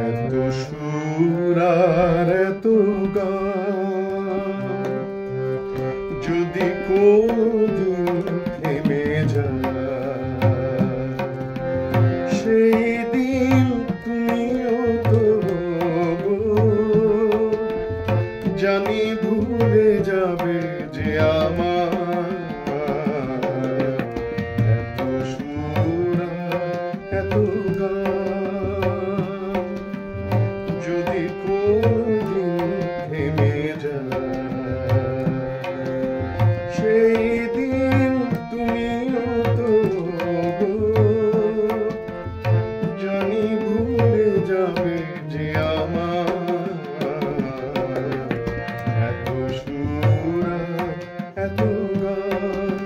এত সুর আর এত গান যদি কোনদিন থেমে যায়, সেই দিন তুমিও তো জানি ভুলে যাবে যে আমার এত সুর এত গান যদি কোনদিন থেমে যায়, সেই দিন তুমিও তো জানি ভুলে যাবে যে আমার এত সুর এত গান।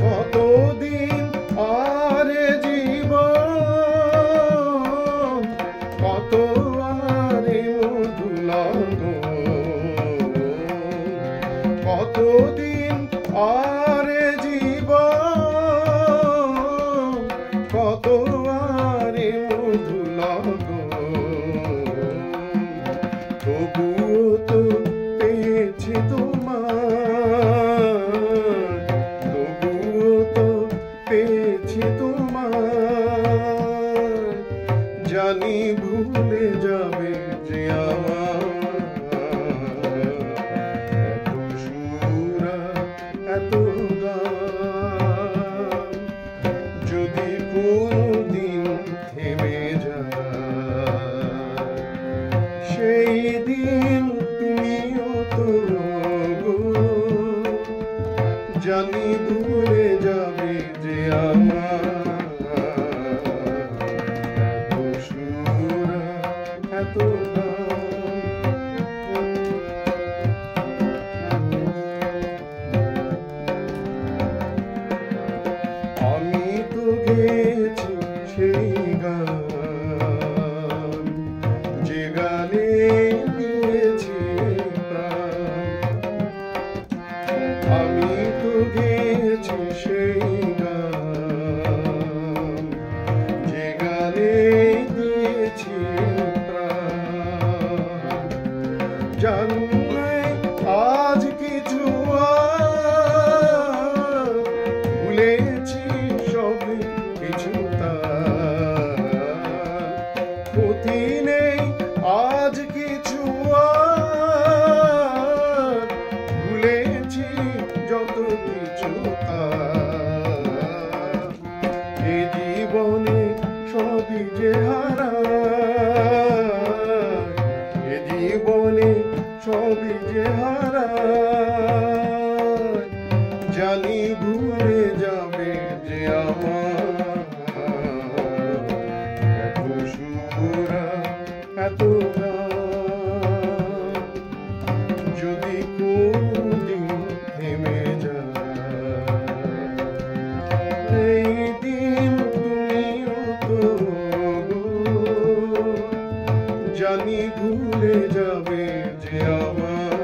কতদিন আরে জীবন, কত আরে মধু লাগন, কতদিন আরে জীবন, কত আরে মধু লাগন, তবুও তো পেয়েছি তোমার, তবুও তো পেয়েছি তোমার, জানি ভুলে যাবে যে আমার এত সুর এত গান যদি কোনদিন থেমে যায়, সেই দিন তুমিও তো জানি ভুলে যাবে যে আমার এত সুর এত আমি তো গেছি সেই গান যে গানে দিয়েছি প্রাণ, আমি তো গেছি সেই গান যে গানে দিয়েছি প্রাণ, জানলে আজ কিছু ভুলেছি সব কিছু তার, ক্ষতি নেই আজ কিছু ভুলেছি যত কিছু তার, এ জীবনে সবই যে হারায়, এ জীবনে সবই যে হারায়, জানি ভুলে যাবে যে আমার এত সুর এত গান যদি কোনদিন থেমে যায়, এই দিন তুমিও তো জানি ভুলে যাবে যে আমার